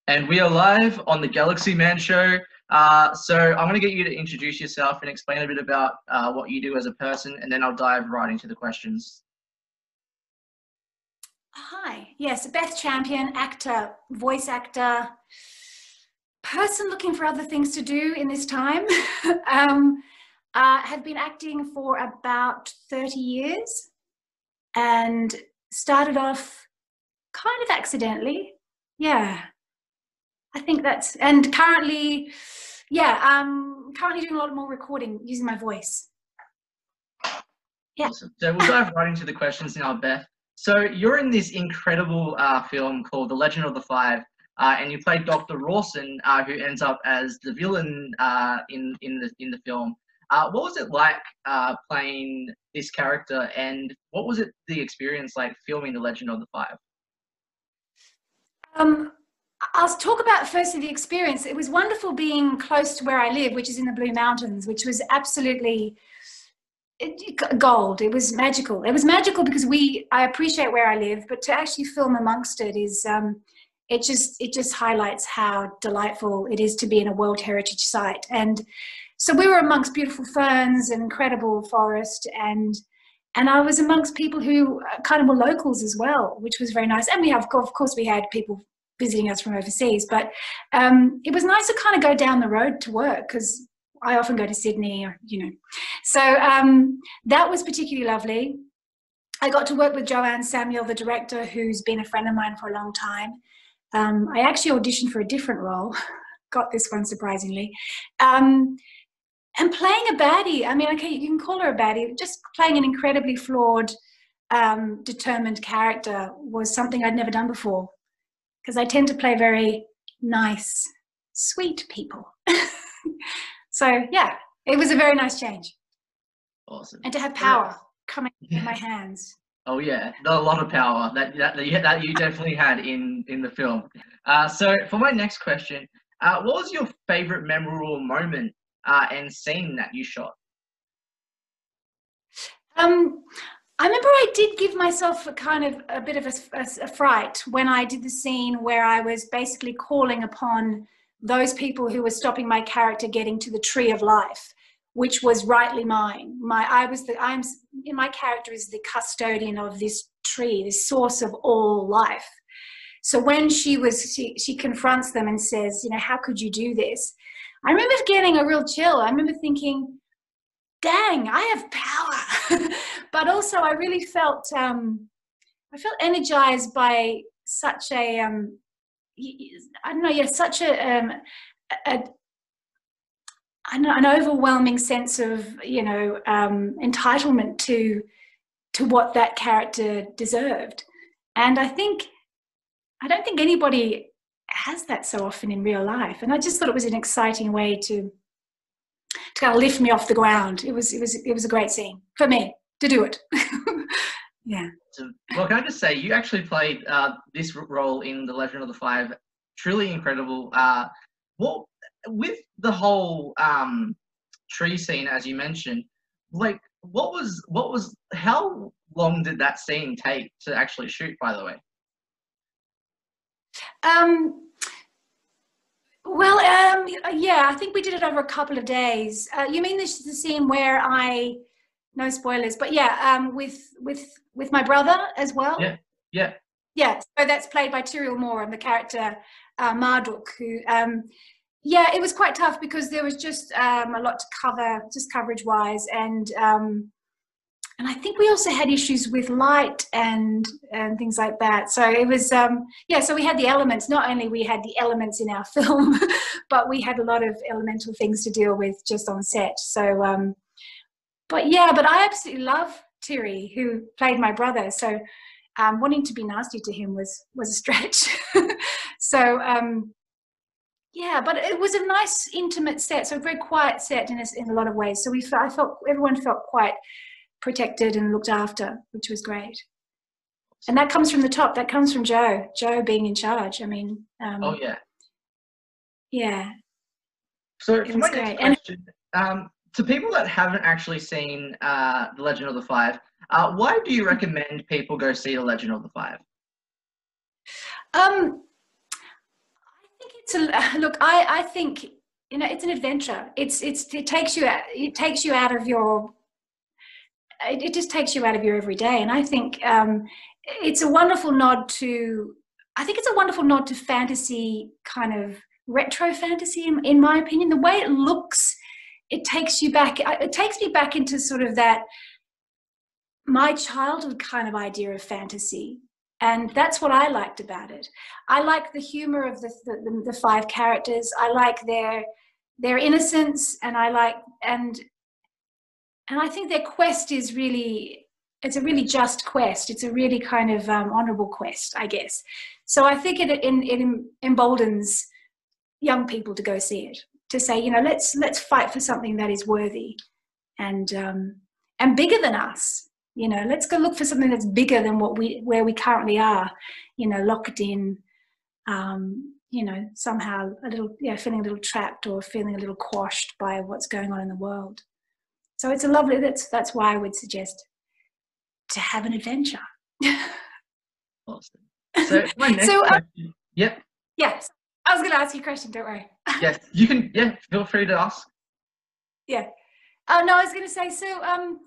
And we are live on the Galaxy Man Show. So I'm going to get you to introduce yourself and explain a bit about what you do as a person, and then I'll dive right into the questions. Hi, yes, Beth Champion, actor, voice actor, person looking for other things to do in this time. Have been acting for about 30 years and started off kind of accidentally. Yeah, I think that's, and currently, currently doing a lot more recording using my voice. Yeah. Awesome. So we'll dive right into the questions now, Beth. So you're in this incredible film called The Legend of the Five, and you played Dr. Rawson, who ends up as the villain in the film. What was it like playing this character, and what was the experience like filming The Legend of the Five? I'll talk about firstly the experience. It was wonderful being close to where I live, which is in the Blue Mountains, which was absolutely gold. It was magical. It was magical because I appreciate where I live, but to actually film amongst it is it just highlights how delightful it is to be in a World Heritage Site. And so we were amongst beautiful ferns and incredible forest, and I was amongst people who kind of were locals as well, which was very nice. And we have, of course, we had people visiting us from overseas, but it was nice to kind of go down the road to work because I often go to Sydney, or, So that was particularly lovely. I got to work with Joanne Samuel, the director, who's been a friend of mine for a long time. I actually auditioned for a different role, got this one surprisingly. And playing a baddie, I mean, okay, you can call her a baddie, just playing an incredibly flawed, determined character was something I'd never done before, because I tend to play very nice, sweet people. So yeah, it was a very nice change. Awesome. And to have power coming in my hands. Oh yeah, a lot of power that you definitely had in the film. So for my next question, what was your favorite memorable moment and scene that you shot? I remember I did give myself a bit of a fright when I did the scene where I was basically calling upon those people who were stopping my character getting to the tree of life, which was rightly mine. My character is the custodian of this tree, this source of all life. So when she confronts them and says, how could you do this? I remember getting a real chill. I remember thinking, dang, I have power. But also I really felt, energized by such such an overwhelming sense of, entitlement to what that character deserved. And I don't think anybody has that so often in real life. And I just thought it was an exciting way to kind of lift me off the ground. It was a great scene for me to do it. Yeah. Well, can I just say, you actually played this role in The Legend of the Five, truly incredible. Well, with the whole tree scene, as you mentioned, like, how long did that scene take to actually shoot, by the way? Yeah, I think we did it over a couple of days. You mean the scene where no spoilers, but yeah, with my brother as well? Yeah. Yeah, so that's played by Tyrrell Moore and the character Marduk, who, it was quite tough because there was just a lot to cover, just coverage-wise, and I think we also had issues with light and things like that. So it was, so we had the elements. Not only we had the elements in our film, but we had a lot of elemental things to deal with just on set. So, but I absolutely love Terry, who played my brother. So wanting to be nasty to him was a stretch. So, but it was a nice, intimate set. So a very quiet set in a lot of ways. So I felt everyone felt quite protected and looked after, which was great. And that comes from the top. That comes from Joe being in charge. I mean, oh yeah. Yeah. So for my next question, to people that haven't actually seen The Legend of the Five, why do you recommend people go see The Legend of the Five? I Look, I think, you know, it's an adventure. It takes you out of your, it just takes you out of your everyday. And I think it's a wonderful nod to, I think it's a wonderful nod to fantasy, kind of retro fantasy, in my opinion. The way it looks, it takes you back. It takes me back into sort of that, my childhood kind of idea of fantasy. And that's what I liked about it. I like the humor of the five characters. I like their innocence, and and I think their quest is really, it's a really just quest. It's a really kind of honorable quest, I guess. So I think it emboldens young people to go see it, to say, you know, let's fight for something that is worthy and bigger than us. You know, let's go look for something that's bigger than where we currently are, you know, locked in, you know, somehow a little, feeling a little trapped or feeling a little quashed by what's going on in the world. So it's a lovely, that's why I would suggest to have an adventure. Awesome. So my next question. Yep. Yes. I was going to ask you a question, don't worry. Yes, you can, feel free to ask. Yeah. Oh, no, I was going to say, so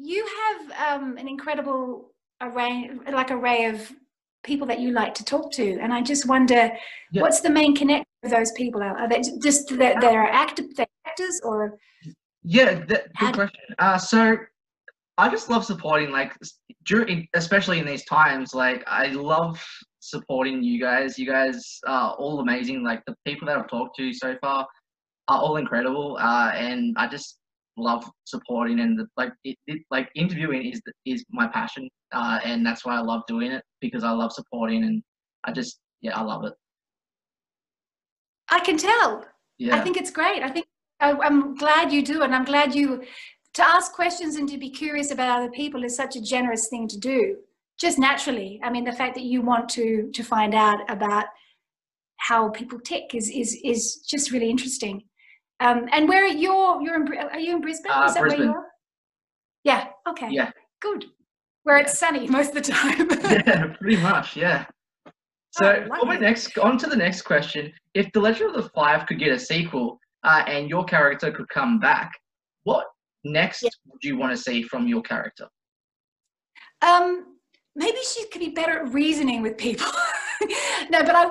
you have an incredible array of people that you like to talk to. And I just wonder, what's the main connection with those people? Are they just that they're actors or? Yeah, good question. So I just love supporting, like, especially in these times, like, I love supporting you guys. You guys are all amazing. Like, the people that I've talked to so far are all incredible. And I just love supporting, and like interviewing is my passion. And that's why I love doing it, because I love supporting, and I love it. I can tell. Yeah. I think it's great. I think I'm glad you do, and I'm glad to ask questions and to be curious about other people is such a generous thing to do, just naturally. I mean, the fact that you want to find out about how people tick is just really interesting. And where are you in Brisbane? Is that Brisbane. where you are? Yeah. Okay. Yeah. Good. Where it's sunny most of the time. Yeah, pretty much. Yeah. So on to the next question. If The Legend of the Five could get a sequel, and your character could come back, what next would you want to see from your character? Maybe she could be better at reasoning with people. No, but I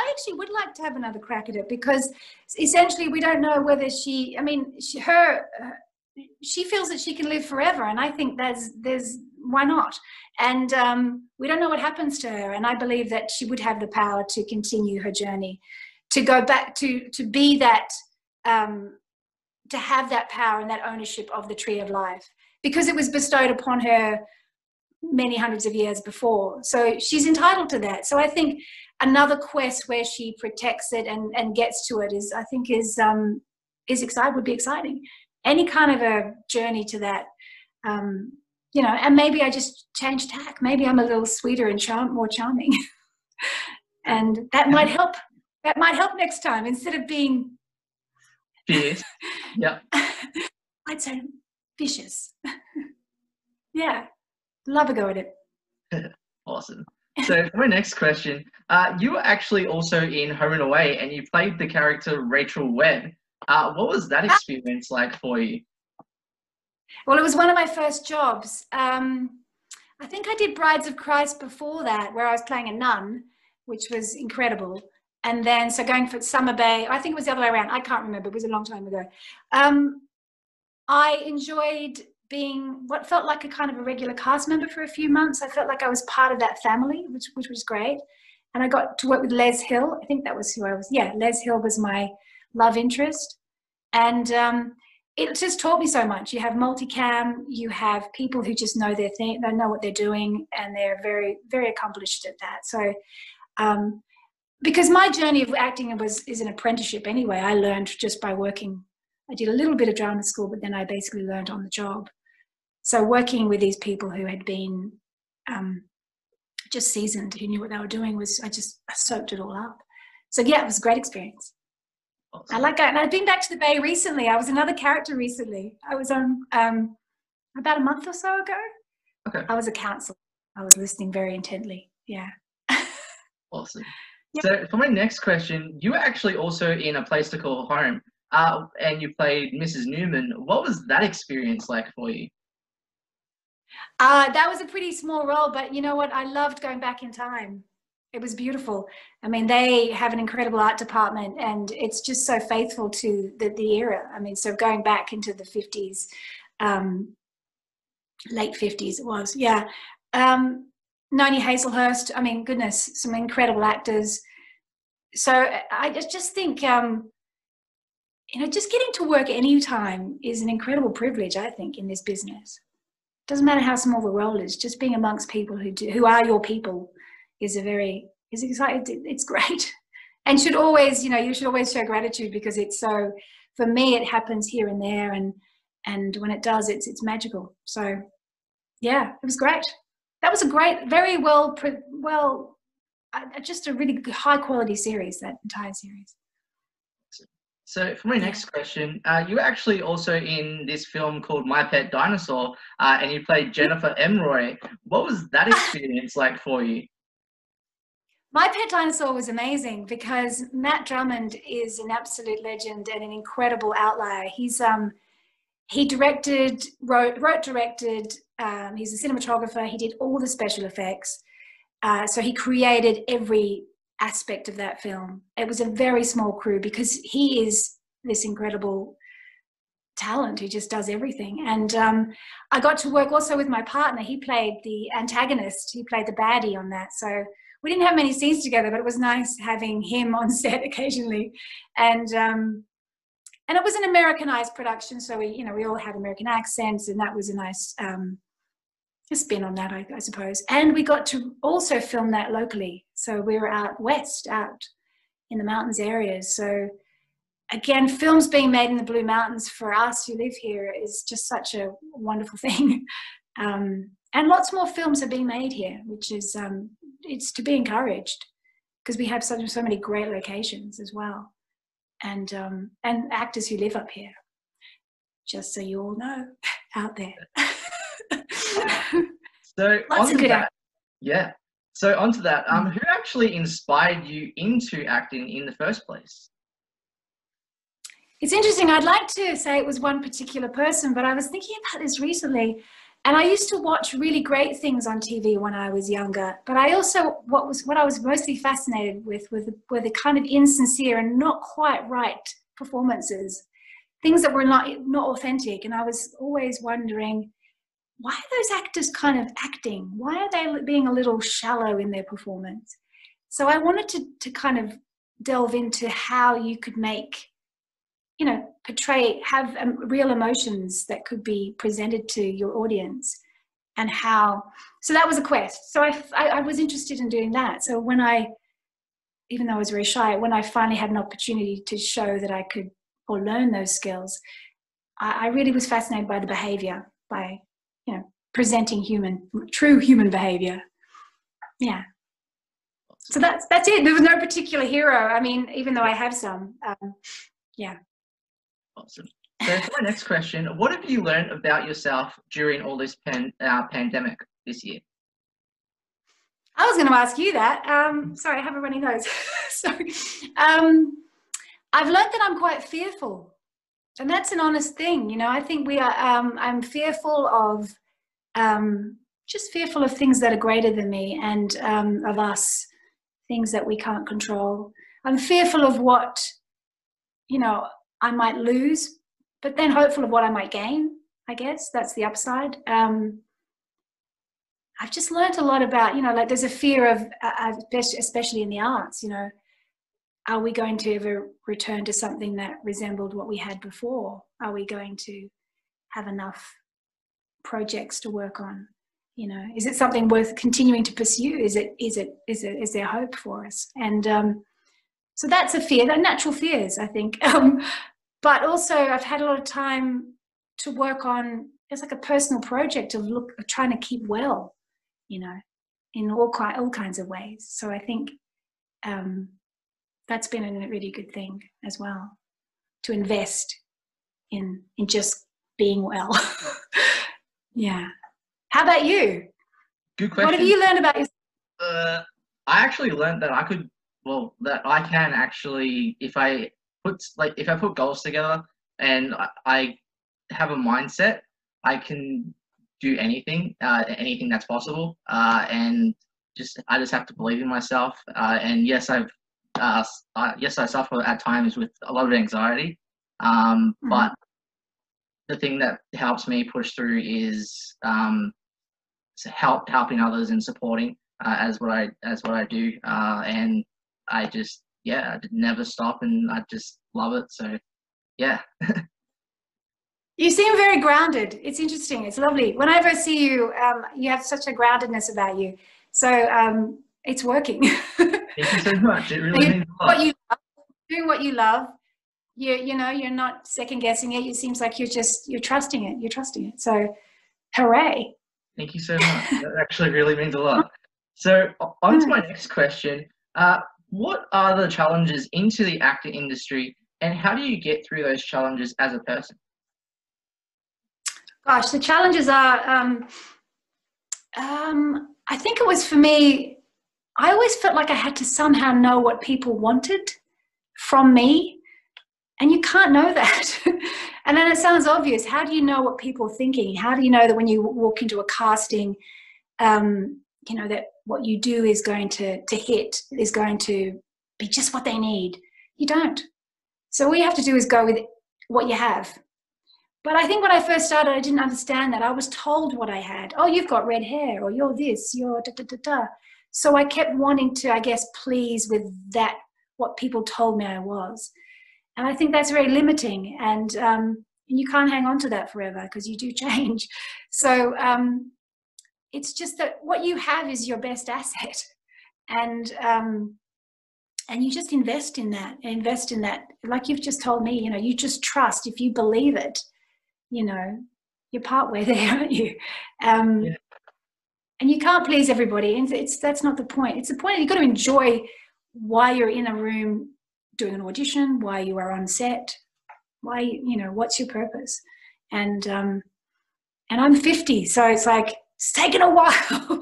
actually would like to have another crack at it, because essentially we don't know whether she feels that she can live forever, and I think there's why not? And we don't know what happens to her, and I believe that she would have the power to continue her journey, to go back to be that, to have that power and that ownership of the Tree of Life, because it was bestowed upon her many hundreds of years before. So she's entitled to that. So I think another quest where she protects it and gets to it is would be exciting. Any kind of a journey to that, you know, and maybe I just change tack. Maybe I'm a little sweeter and more charming. And that might help. That might help next time, instead of being fierce. Yeah. I'd say vicious. Yeah. Love a go at it. Awesome. So for my next question, you were actually also in Home and Away, and you played the character Rachel Webb. What was that experience like for you? Well, it was one of my first jobs. I think I did Brides of Christ before that, where I was playing a nun, which was incredible. And then, so going for Summer Bay, I think it was the other way around. I can't remember. It was a long time ago. I enjoyed being what felt like a kind of a regular cast member for a few months. I felt like I was part of that family, which was great. And I got to work with Les Hill. I think that was who I was. Yeah, Les Hill was my love interest. And it just taught me so much. You have multicam, you have people who just know their thing, they know what they're doing, and they're very, very accomplished at that. So, because my journey of acting is an apprenticeship anyway. I learned just by working. I did a little bit of drama school, but then I basically learned on the job. So working with these people who had been just seasoned, who knew what they were doing, I soaked it all up. So yeah, it was a great experience. Awesome. I like that. And I've been back to the Bay recently. I was another character recently. I was on about a month or so ago. Okay. I was a counsellor. I was listening very intently. Yeah. Awesome. So for my next question, you were actually also in A Place to Call Home, and you played Mrs. Newman. What was that experience like for you? That was a pretty small role, but you know what? I loved going back in time. It was beautiful. I mean, they have an incredible art department, and it's just so faithful to the era. I mean, so going back into the 50s, late 50s it was, yeah. Noni Hazelhurst, I mean, goodness, some incredible actors. So I just think, you know, just getting to work anytime is an incredible privilege, I think, in this business. Doesn't matter how small the role is, just being amongst people who are your people is exciting. It's great. And should always, you know, you should always show gratitude, because it's so, for me, it happens here and there, and when it does, it's magical. So yeah, it was great. That was a great, very just a really high quality series, that entire series. So for my next question, you were actually also in this film called My Pet Dinosaur, and you played Jennifer Emroy. What was that experience like for you? My Pet Dinosaur was amazing because Matt Drummond is an absolute legend and an incredible outlier. He directed, wrote, directed, he's a cinematographer, he did all the special effects. So he created every aspect of that film. It was a very small crew because he is this incredible talent who just does everything. And I got to work also with my partner. He played the antagonist, he played the baddie on that. So we didn't have many scenes together, but it was nice having him on set occasionally. And it was an Americanized production, so we all had American accents, and that was a nice a spin on that, I suppose. And we got to also film that locally. So we were out west, out in the mountains areas. So again, films being made in the Blue Mountains for us who live here is just such a wonderful thing. And lots more films are being made here, which is, it's to be encouraged, because we have so many great locations as well. And actors who live up here, just so you all know, out there. So onto that, yeah. So onto that, who actually inspired you into acting in the first place? It's interesting. I'd like to say it was one particular person, but I was thinking about this recently, and I used to watch really great things on TV when I was younger. But I also, what I was mostly fascinated with were the kind of insincere and not quite right performances, things that were not authentic. And I was always wondering, why are those actors kind of acting? Why are they being a little shallow in their performance? So I wanted to kind of delve into how you could make, have real emotions that could be presented to your audience, and how. So that was a quest. So I was interested in doing that. So even though I was very shy, when I finally had an opportunity to show that I could, or learn those skills, I really was fascinated by the behavior, by presenting true human behavior. Yeah. So that's it. There was no particular hero. I mean, even though I have some, yeah. Awesome. So for my next question, what have you learned about yourself during all this pandemic this year? I was going to ask you that. Sorry, I have a runny nose. Sorry. I've learned that I'm quite fearful, and that's an honest thing. I think we are. I'm fearful of. Just fearful of things that are greater than me, and of us, things that we can't control. I'm fearful of what, I might lose, but then hopeful of what I might gain. I guess that's the upside. I've just learned a lot about, like there's a fear of, especially in the arts, are we going to ever return to something that resembled what we had before? Are we going to have enough projects to work on? Is it something worth continuing to pursue? Is there hope for us? And so that's a fear. They're natural fears, I think. But also I've had a lot of time to work on, it's like a personal project of trying to keep well, in all kinds of ways. So I think that's been a really good thing as well, to invest in just being well. Yeah. How about you? Good question. What have you learned about yourself? I actually learned that I could well, that I can actually, if I put goals together and I have a mindset, I can do anything, anything that's possible. And I just have to believe in myself. And yes, yes, I suffer at times with a lot of anxiety. But the thing that helps me push through is helping others and supporting as what I do. And I just I never stop, and I just love it. So yeah. You seem very grounded. It's interesting. It's lovely. Whenever I see you, you have such a groundedness about you. So it's working. Thank you so much. It really means a lot. Doing what you love. You know, you're not second guessing it. It seems like you're trusting it. You're trusting it. So hooray. Thank you so much. That actually really means a lot. So on to my next question. What are the challenges into the acting industry, and how do you get through those challenges as a person? Gosh, the challenges are, I think it was for me, I always felt like I had to somehow know what people wanted from me, and you can't know that. And then it sounds obvious. How do you know what people are thinking? How do you know that when you walk into a casting, you know, that what you do is going to hit, is going to be just what they need? You don't. So all you have to do is go with what you have. But I think when I first started, I didn't understand that. I was told what I had. Oh, you've got red hair, or you're this, you're da-da-da-da. So I kept wanting to, I guess, please with that, what people told me I was. And I think that's very limiting. And you can't hang on to that forever, because you do change. So it's just that what you have is your best asset. And you just invest in that, like you've just told me, you know, you just trust. If you believe it, you know, you're partway there, aren't you? And you can't please everybody. And that's not the point. It's the point that you've got to enjoy why you're in a room doing an audition, why you are on set, why, you know, what's your purpose? And I'm 50, so it's like, it's taken a while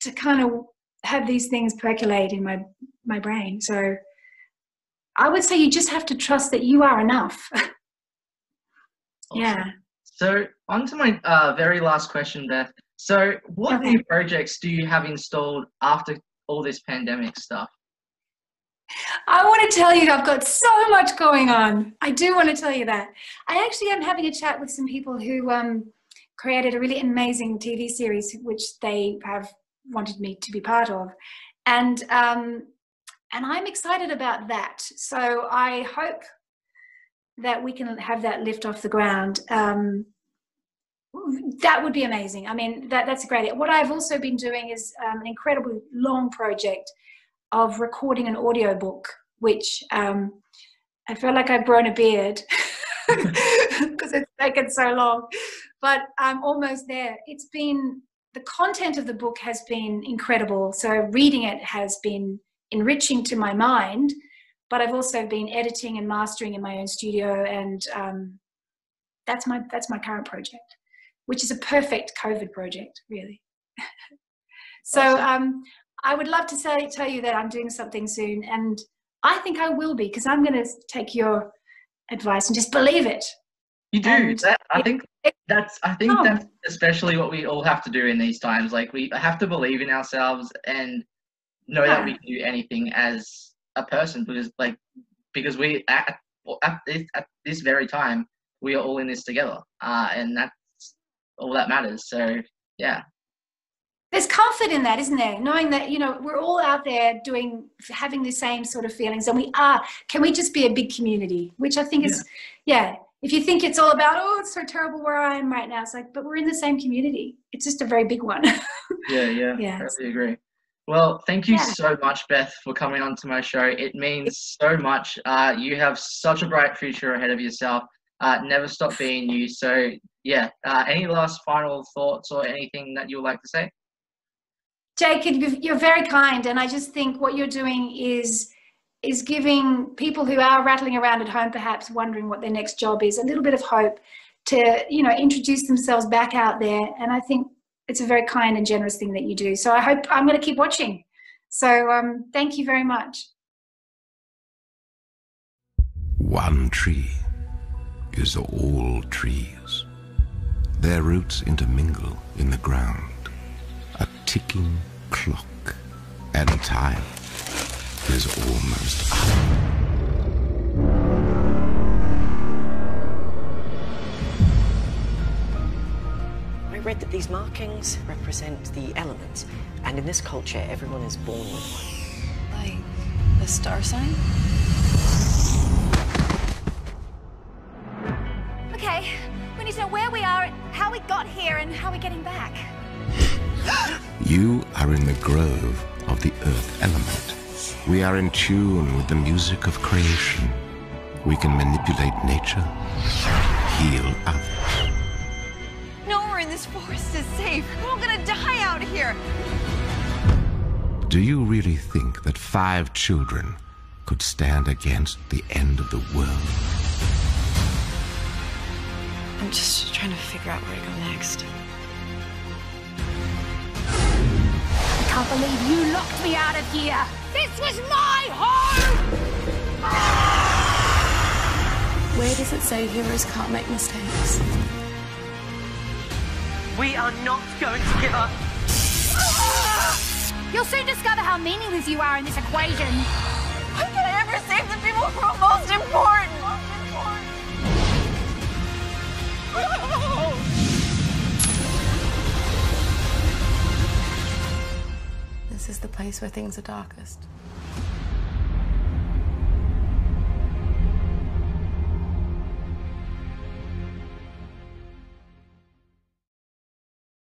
to kind of have these things percolate in my brain. So I would say you just have to trust that you are enough. Awesome. Yeah. So on to my very last question, Beth. So what new projects do you have installed after all this pandemic stuff? I want to tell you, I've got so much going on. I do want to tell you that. I actually am having a chat with some people who created a really amazing TV series, which they have wanted me to be part of. And I'm excited about that. So I hope that we can have that lift off the ground. That would be amazing. I mean, that's great. What I've also been doing is an incredibly long project of recording an audiobook, which I feel like I've grown a beard because it's taken so long, but I'm almost there. The content of the book has been incredible. So reading it has been enriching to my mind, but I've also been editing and mastering in my own studio, and that's my current project, which is a perfect COVID project, really. So Awesome. I would love to tell you that I'm doing something soon, and I think I will be, because I'm going to take your advice and just believe it. You do. I think that's especially what we all have to do in these times. Like, we have to believe in ourselves and know that we can do anything as a person, because we at this very time we are all in this together, and that's all that matters. So yeah. There's comfort in that, isn't there? Knowing that, you know, we're all out there having the same sort of feelings, and we are. Can we just be a big community? Which I think is, if you think it's all about, oh, it's so terrible where I am right now, it's like, but we're in the same community. It's just a very big one. Yeah. I totally agree. Well, thank you so much, Beth, for coming on to my show. It means so much. You have such a bright future ahead of yourself. Never stop being you. So yeah, any last final thoughts or anything that you would like to say? Jacob, you're very kind, and I just think what you're doing is giving people who are rattling around at home, perhaps wondering what their next job is, a little bit of hope to, you know, introduce themselves back out there. And I think it's a very kind and generous thing that you do. So I hope I'm going to keep watching. So thank you very much. One tree is all trees. Their roots intermingle in the ground. A ticking clock, and time is almost up. I read that these markings represent the elements, and in this culture, everyone is born with one. Like the star sign? Okay, we need to know where we are, how we got here, and how we're getting back. You are in the grove of the earth element. We are in tune with the music of creation. We can manipulate nature, heal others. Nowhere in this forest is safe. We're all gonna die out here. Do you really think that 5 children could stand against the end of the world? I'm just trying to figure out where to go next. I can't believe you locked me out of here. This was my home! Where does it say heroes can't make mistakes? We are not going to give up. You'll soon discover how meaningless you are in this equation. How can I ever save the people who are most important? This is the place where things are darkest.